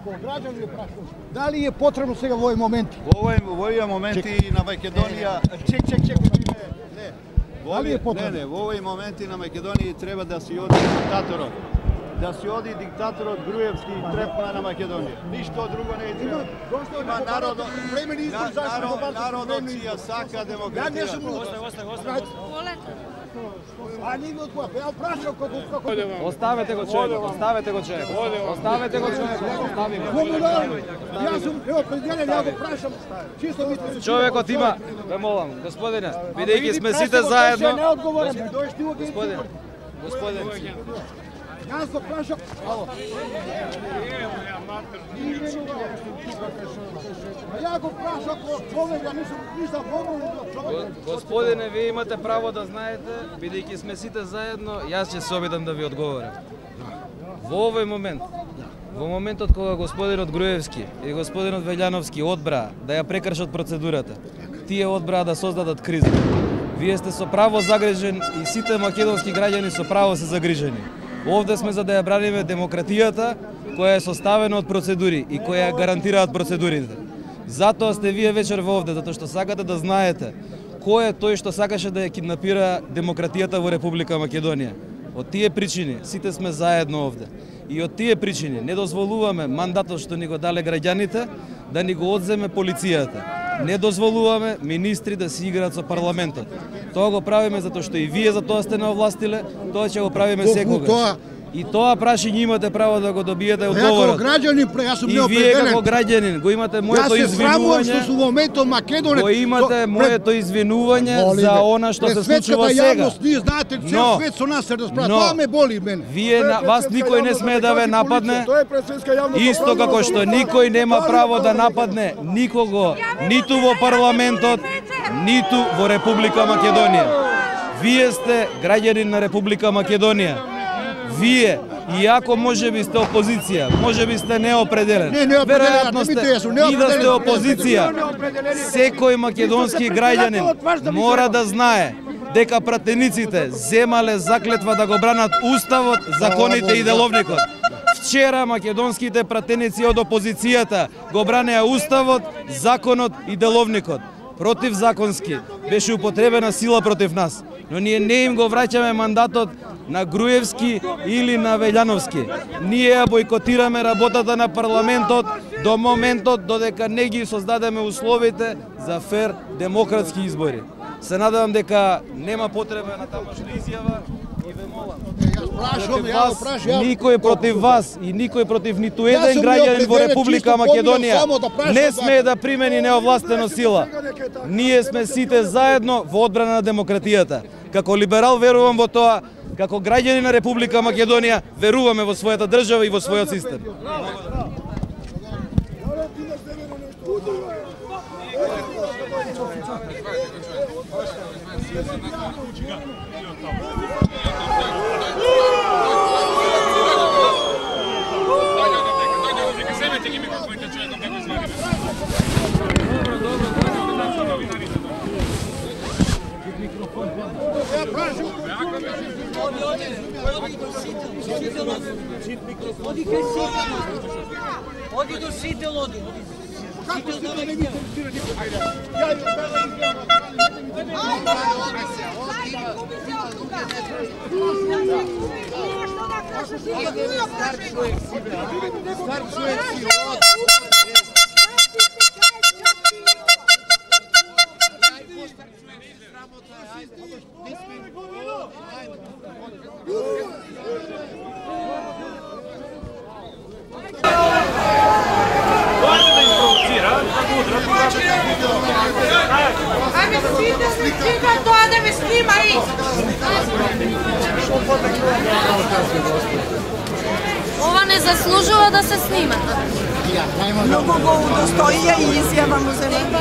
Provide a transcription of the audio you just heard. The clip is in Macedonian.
Ko građani prašno. Da li je potrebno сега во овој момент? Во овој моменти на Македонија... Чек. Не. Дали е потrebno? Не, во овој моменти на Македонија треба да се оди диктаторот. Да се оди диктаторот Груевски и трепна на Македонија. Ништо друго не е треба. Има народот си ја сака демократија. А ние од која? Ја прашам како... Оставете го човек. Оставете го човек. Јас сум, ево, предјелен, ја го прашам. Чисто мислам. Човекот има, ве молам, господине, бидејќи сме сите заедно. Господине. Јас го прашам. Ало. Ја го прашам човек, ја ништо помогнал. Господине, вие имате право да знаете, бидејќи сме сите заедно, јас ќе се обидам да ви одговорам. Во овој момент, во моментот кога господинот Груевски и господинот Велјановски одбраа да ја прекршат процедурата, тие одбраа да создадат криза. Вие сте со право загрижен и сите македонски граѓани со право се загрижени. Овде сме за да ја браниме демократијата, која е составена од процедури и која ја гарантираат процедурите. Затоа сте вие вечер во овде, затоа што сакате да знаете кој е тој што сакаше да ја киднапира демократијата во Република Македонија. Од тие причини сите сме заедно овде. И од тие причини не дозволуваме мандатот што ни го дале граѓаните да ни го одземе полицијата. Не дозволуваме министри да си играат со парламентот. Тоа го правиме затоа што и вие за тоа сте на властиле, тоа ќе го правиме секогаш. И тоа прашање имате право да го добиете одговорот. Како граѓанин, јас сум неопределен. И вие како граѓанин го имате моето извинување. Јас се срамувам што сум во моментот Македонија. Го имате моето извинување за она што се случува сега. Јавност, ние знаете, цел свет со нас се расправа. Тоа ме боли мене. Вие вас никој не смее да ве нападне. Исто како што никој нема право да нападне никого, ниту во парламентот, ниту во Република Македонија. Вие сте граѓанин на Република Македонија. Вие, иако можеби сте опозиција, можеби сте неопределен, веројатно сте и да сте опозиција, секој македонски граѓанин мора да знае дека пратениците земале заклетва да го бранат Уставот, законите и деловникот. Вчера македонските пратеници од опозицијата го бранеа Уставот, законот и деловникот. Противзаконски беше употребена сила против нас, но ние не им го враќаме мандатот на Груевски или на Велјановски. Ние ја бойкотираме работата на парламентот до моментот додека не ги создадеме условите за фер демократски избори. Се надевам дека нема потреба на тамошна изјава и ве молам. Никој против вас и никој против ниту еден граѓанин во Република Македонија не смее да примени неовластена сила. Ние сме сите заедно во одбрана на демократијата. Како либерал верувам во тоа, како граѓани на Република Македонија веруваме во својата држава и во својот систем. Оди до сител, оди. Ами слика тоа да ме снима и. Ова не заслужува да се снима. Многу го удостоија и изјава му за него.